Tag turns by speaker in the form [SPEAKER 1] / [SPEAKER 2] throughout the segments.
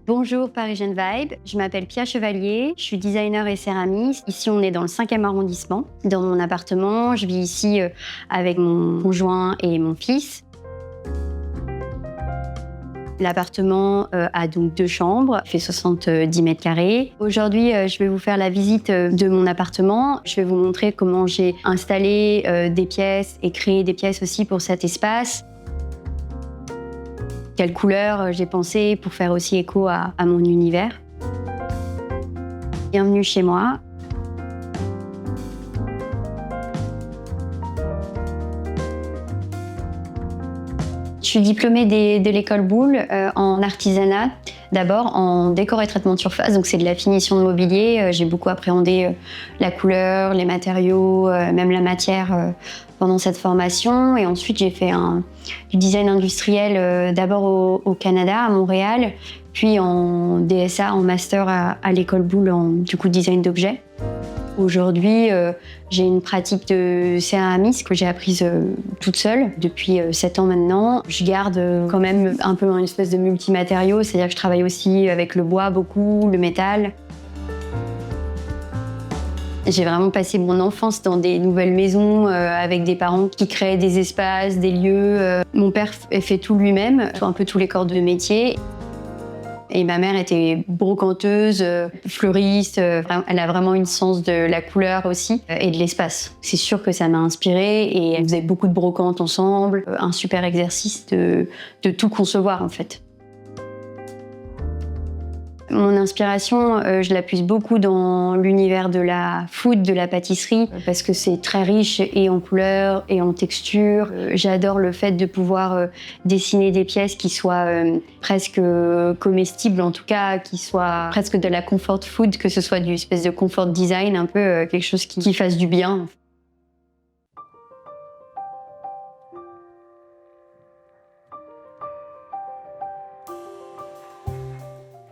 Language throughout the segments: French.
[SPEAKER 1] Bonjour Parisienne Vibe, je m'appelle Pia Chevalier, je suis designer et céramiste. Ici, on est dans le 5e arrondissement. Dans mon appartement, je vis ici avec mon conjoint et mon fils. L'appartement a donc 2 chambres, fait 70 mètres carrés. Aujourd'hui, je vais vous faire la visite de mon appartement. Je vais vous montrer comment j'ai installé des pièces et créé des pièces aussi pour cet espace. Quelle couleur j'ai pensé pour faire aussi écho à mon univers. Bienvenue chez moi. Je suis diplômée de l'école Boulle en artisanat, d'abord en décor et traitement de surface, donc c'est de la finition de mobilier. J'ai beaucoup appréhendé la couleur, les matériaux, même la matière pendant cette formation. Et ensuite, j'ai fait du design industriel d'abord au Canada, à Montréal, puis en DSA, en master à l'école Boulle, en design d'objets. Aujourd'hui, j'ai une pratique de céramisme que j'ai apprise toute seule depuis 7 ans maintenant. Je garde quand même un peu une espèce de multimatériaux, c'est-à-dire que je travaille aussi avec le bois beaucoup, le métal. J'ai vraiment passé mon enfance dans des nouvelles maisons avec des parents qui créaient des espaces, des lieux. Mon père fait tout lui-même, un peu tous les corps de métier. Et ma mère était brocanteuse, fleuriste. Elle a vraiment une sens de la couleur aussi et de l'espace. C'est sûr que ça m'a inspirée et elle faisait beaucoup de brocantes ensemble. Un super exercice de tout concevoir en fait. Mon inspiration, je la puise beaucoup dans l'univers de la food, de la pâtisserie, parce que c'est très riche et en couleurs et en textures. J'adore le fait de pouvoir dessiner des pièces qui soient presque comestibles, en tout cas, qui soient presque de la comfort food, que ce soit du espèce de comfort design, un peu quelque chose qui fasse du bien.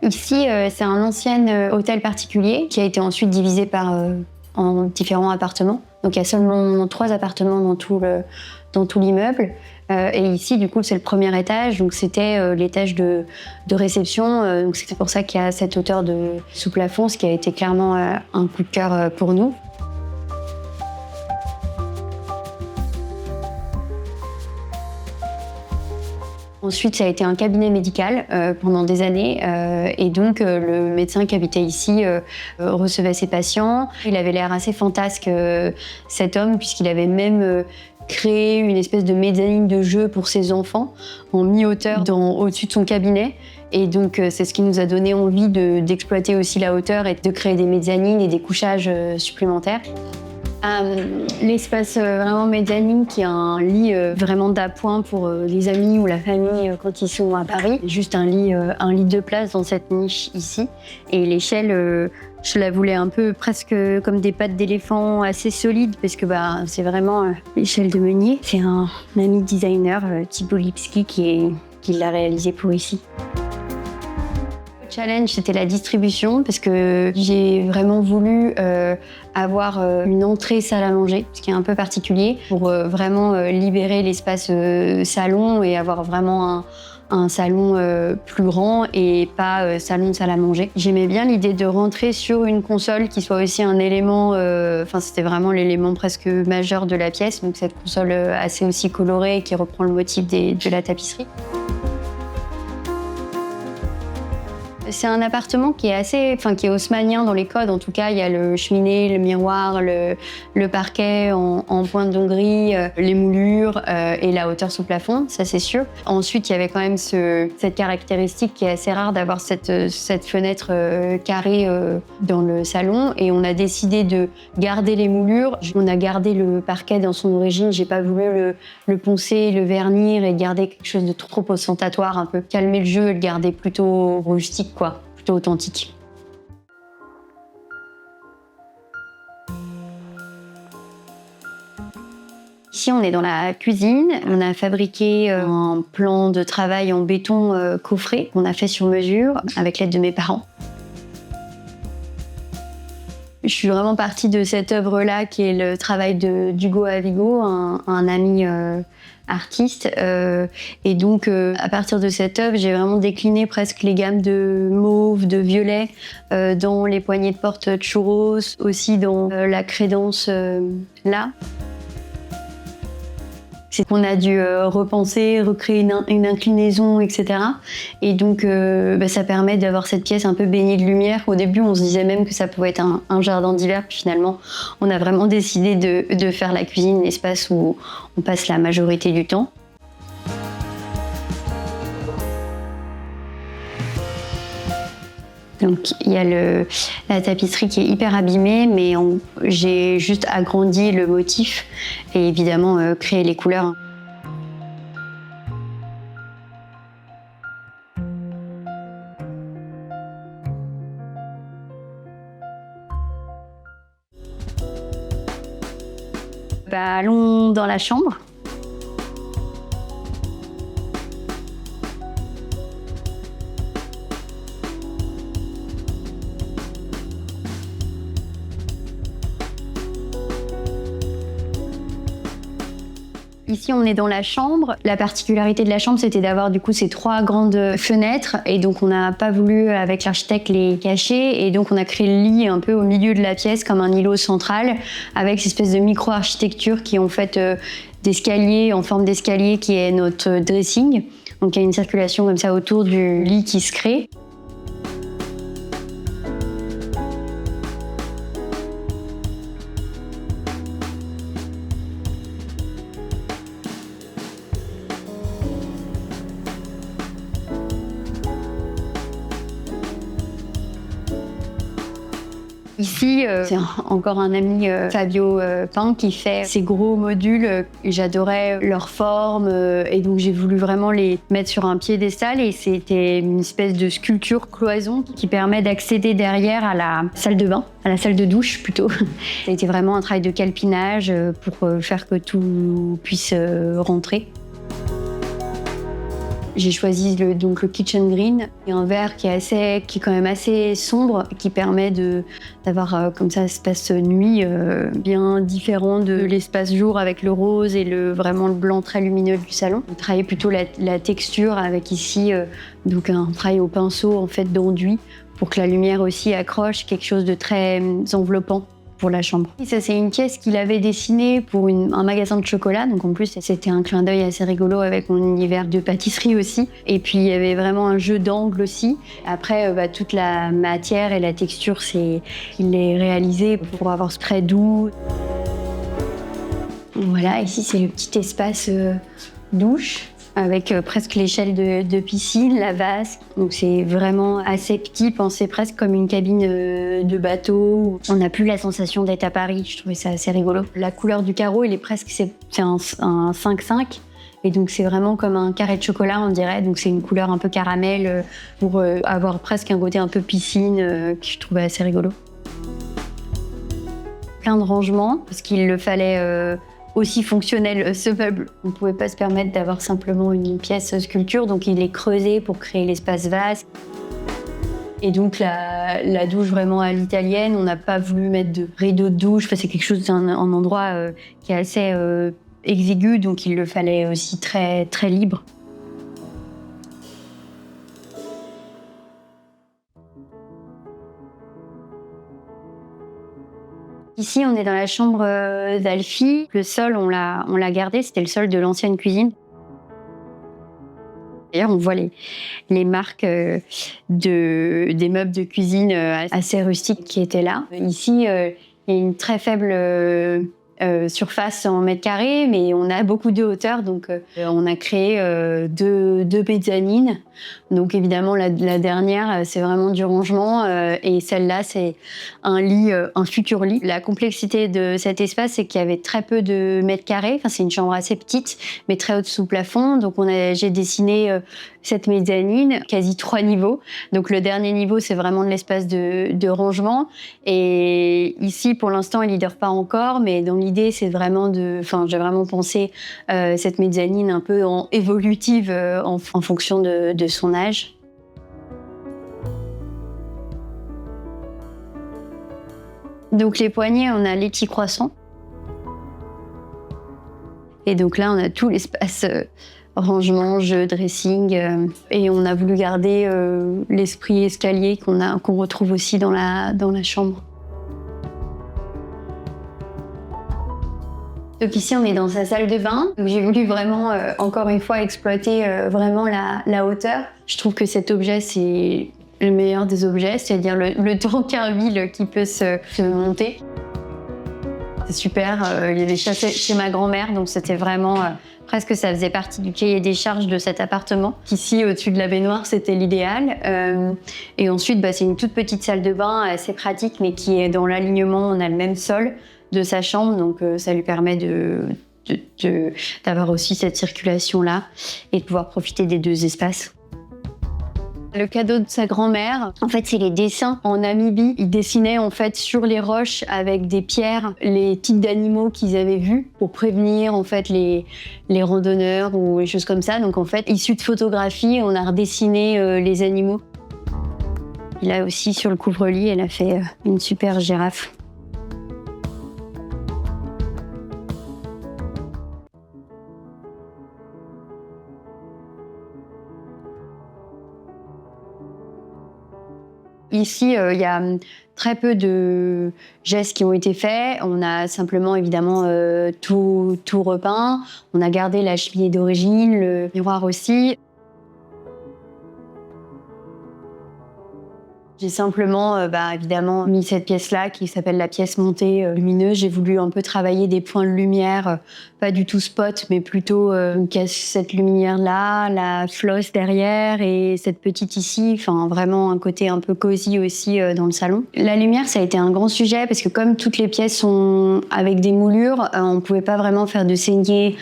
[SPEAKER 1] Ici, c'est un ancien hôtel particulier qui a été ensuite divisé en différents appartements. Donc il y a seulement 3 appartements dans tout l'immeuble. Et ici, du coup, c'est le premier étage. Donc c'était l'étage de réception. Donc c'est pour ça qu'il y a cette hauteur de sous-plafond, ce qui a été clairement un coup de cœur pour nous. Ensuite, ça a été un cabinet médical pendant des années. Et donc, le médecin qui habitait ici recevait ses patients. Il avait l'air assez fantasque, cet homme, puisqu'il avait même créé une espèce de mezzanine de jeu pour ses enfants en mi-hauteur au-dessus de son cabinet. Et donc, c'est ce qui nous a donné envie d'exploiter aussi la hauteur et de créer des mezzanines et des couchages supplémentaires. L'espace vraiment mezzanine qui a un lit vraiment d'appoint pour les amis ou la famille quand ils sont à Paris. Juste un lit 2 places dans cette niche ici. Et l'échelle, je la voulais un peu presque comme des pattes d'éléphant assez solides parce que c'est vraiment l'échelle de meunier. C'est un ami designer, Thibaut Lipski, qui l'a réalisé pour ici. Le challenge, c'était la distribution parce que j'ai vraiment voulu avoir une entrée salle à manger, ce qui est un peu particulier, pour vraiment libérer l'espace salon et avoir vraiment un salon plus grand et pas salon de salle à manger. J'aimais bien l'idée de rentrer sur une console qui soit aussi un élément, c'était vraiment l'élément presque majeur de la pièce, donc cette console assez aussi colorée qui reprend le motif de la tapisserie. C'est un appartement qui est haussmannien dans les codes. En tout cas, il y a le cheminée, le miroir, le parquet en pointe d'Hongrie, les moulures et la hauteur sous plafond, ça c'est sûr. Ensuite, il y avait quand même cette caractéristique qui est assez rare d'avoir cette fenêtre carrée dans le salon. Et on a décidé de garder les moulures. On a gardé le parquet dans son origine. J'ai pas voulu le poncer, le vernir et garder quelque chose de trop ostentatoire, un peu calmer le jeu et le garder plutôt rustique, plutôt authentique. Ici, on est dans la cuisine. On a fabriqué un plan de travail en béton coffré qu'on a fait sur mesure avec l'aide de mes parents. Je suis vraiment partie de cette œuvre-là qui est le travail d'Hugo Avigo, un ami artiste. Et donc, à partir de cette œuvre, j'ai vraiment décliné presque les gammes de mauve, de violet dans les poignées de porte churros, aussi dans la crédence là. C'est qu'on a dû repenser, recréer une inclinaison, etc. Et donc, ça permet d'avoir cette pièce un peu baignée de lumière. Au début, on se disait même que ça pouvait être un jardin d'hiver. Puis finalement, on a vraiment décidé de faire la cuisine l'espace où on passe la majorité du temps. Donc il y a la tapisserie qui est hyper abîmée, mais j'ai juste agrandi le motif et évidemment créé les couleurs. Allons dans la chambre. Ici, on est dans la chambre. La particularité de la chambre, c'était d'avoir du coup ces 3 grandes fenêtres. Et donc, on n'a pas voulu, avec l'architecte, les cacher. Et donc, on a créé le lit un peu au milieu de la pièce, comme un îlot central, avec cette espèce de micro-architecture qui est en fait d'escalier, en forme d'escalier, qui est notre dressing. Donc, il y a une circulation comme ça autour du lit qui se crée. Ici, c'est encore un ami, Fabio Pain, qui fait ces gros modules. J'adorais leur forme et donc j'ai voulu vraiment les mettre sur un piédestal et c'était une espèce de sculpture cloison qui permet d'accéder derrière à la salle de bain, à la salle de douche plutôt. Ça a été vraiment un travail de calpinage pour faire que tout puisse rentrer. J'ai choisi donc le Kitchen Green, un vert qui est quand même assez sombre, qui permet d'avoir comme ça espace nuit bien différent de l'espace jour avec le rose et vraiment le blanc très lumineux du salon. On travaille plutôt la texture avec ici donc un travail au pinceau en fait d'enduit pour que la lumière aussi accroche quelque chose de très enveloppant pour la chambre. Et ça, c'est une pièce qu'il avait dessinée pour un magasin de chocolat. Donc en plus, c'était un clin d'œil assez rigolo avec mon univers de pâtisserie aussi. Et puis, il y avait vraiment un jeu d'angle aussi. Après, toute la matière et la texture, il est réalisé pour avoir ce trait doux. Voilà, ici, c'est le petit espace douche, avec presque l'échelle de piscine, la vasque. Donc c'est vraiment assez petit, pensé presque comme une cabine de bateau. On n'a plus la sensation d'être à Paris, je trouvais ça assez rigolo. La couleur du carreau, c'est un 5-5. Et donc c'est vraiment comme un carré de chocolat, on dirait. Donc c'est une couleur un peu caramel pour avoir presque un côté un peu piscine que je trouvais assez rigolo. Plein de rangements, parce qu'il le fallait aussi fonctionnel ce meuble. On ne pouvait pas se permettre d'avoir simplement une pièce sculpture, donc il est creusé pour créer l'espace vaste. Et donc la douche vraiment à l'italienne, on n'a pas voulu mettre de rideau de douche, enfin, c'est quelque chose, un endroit qui est assez exigu, donc il le fallait aussi très, très libre. Ici, on est dans la chambre d'Alfie. Le sol, on l'a gardé, c'était le sol de l'ancienne cuisine. D'ailleurs, on voit les marques des meubles de cuisine assez rustiques qui étaient là. Ici, il y a une très faible surface en mètres carrés, mais on a beaucoup de hauteur, donc on a créé deux mezzanines. Donc évidemment, la dernière, c'est vraiment du rangement, et celle-là, c'est un lit, un futur lit. La complexité de cet espace, c'est qu'il y avait très peu de mètres carrés. Enfin, c'est une chambre assez petite, mais très haute sous plafond. Donc j'ai dessiné cette mezzanine, quasi 3 niveaux. Donc le dernier niveau, c'est vraiment de l'espace de rangement. Et ici, pour l'instant, il n'y dort pas encore, mais dans l'idée, c'est vraiment j'ai vraiment pensé cette mezzanine un peu évolutive en fonction de son âge. Donc les poignées, on a les petits croissants. Et donc là, on a tout l'espace rangement, jeu, dressing. Et on a voulu garder l'esprit escalier qu'on retrouve aussi dans la chambre. Donc ici, on est dans sa salle de bain. J'ai voulu vraiment, encore une fois, exploiter vraiment la hauteur. Je trouve que cet objet, c'est le meilleur des objets, c'est-à-dire le tankerville qui peut se monter. C'est super. Il y avait chez ma grand-mère, donc c'était vraiment presque ça faisait partie du cahier des charges de cet appartement. Ici, au-dessus de la baignoire, c'était l'idéal. Et ensuite, c'est une toute petite salle de bain assez pratique, mais qui est dans l'alignement. On a le même sol de sa chambre, donc ça lui permet d'avoir aussi cette circulation-là et de pouvoir profiter des deux espaces. Le cadeau de sa grand-mère, en fait, c'est les dessins en Namibie. Ils dessinaient en fait sur les roches avec des pierres les types d'animaux qu'ils avaient vus pour prévenir en fait les randonneurs ou les choses comme ça. Donc en fait, issu de photographies, on a redessiné les animaux. Et là aussi, sur le couvre-lit, elle a fait une super girafe. Ici, il y a très peu de gestes qui ont été faits. On a simplement, évidemment, tout repeint. On a gardé la cheminée d'origine, le miroir aussi. J'ai simplement, évidemment, mis cette pièce-là qui s'appelle la pièce montée lumineuse. J'ai voulu un peu travailler des points de lumière, pas du tout spot, mais plutôt cette lumière-là, la flosse derrière et cette petite ici. Enfin, vraiment un côté un peu cosy aussi dans le salon. La lumière, ça a été un grand sujet parce que comme toutes les pièces sont avec des moulures, on ne pouvait pas vraiment faire de saignée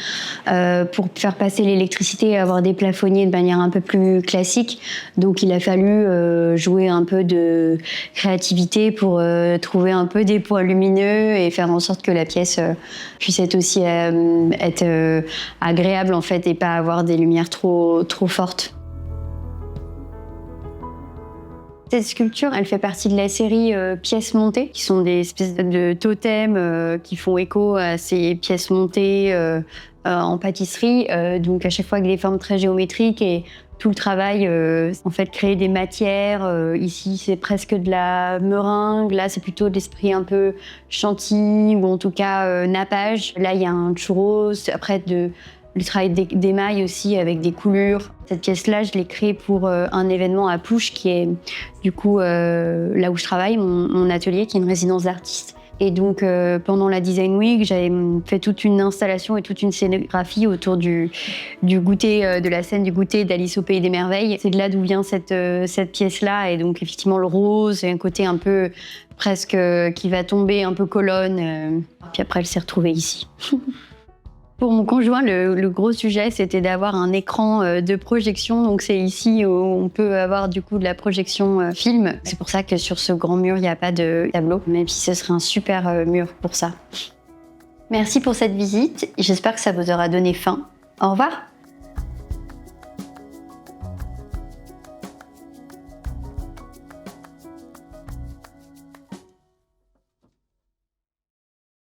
[SPEAKER 1] pour faire passer l'électricité et avoir des plafonniers de manière un peu plus classique. Donc, il a fallu jouer un peu de créativité pour trouver un peu des points lumineux et faire en sorte que la pièce puisse être aussi agréable en fait et pas avoir des lumières trop fortes. Cette sculpture, elle fait partie de la série pièces montées, qui sont des espèces de totems qui font écho à ces pièces montées en pâtisserie. Donc à chaque fois avec des formes très géométriques et tout le travail, en fait, créer des matières. Ici, c'est presque de la meringue. Là, c'est plutôt de l'esprit un peu chantilly ou en tout cas nappage. Là, il y a un churros. Après, le travail d'émail aussi avec des coulures. Cette pièce-là, je l'ai créée pour un événement à Pouche, qui est du coup là où je travaille, mon atelier, qui est une résidence d'artistes. Et donc, pendant la Design Week, j'avais fait toute une installation et toute une scénographie autour du goûter, de la scène du goûter d'Alice au Pays des Merveilles. C'est de là d'où vient cette pièce-là. Et donc, effectivement, le rose, et un côté un peu presque qui va tomber, un peu colonne. Puis après, elle s'est retrouvée ici. Pour mon conjoint, le gros sujet, c'était d'avoir un écran de projection. Donc c'est ici où on peut avoir du coup de la projection film. C'est pour ça que sur ce grand mur, il n'y a pas de tableau, même si ce serait un super mur pour ça. Merci pour cette visite. J'espère que ça vous aura donné faim. Au revoir.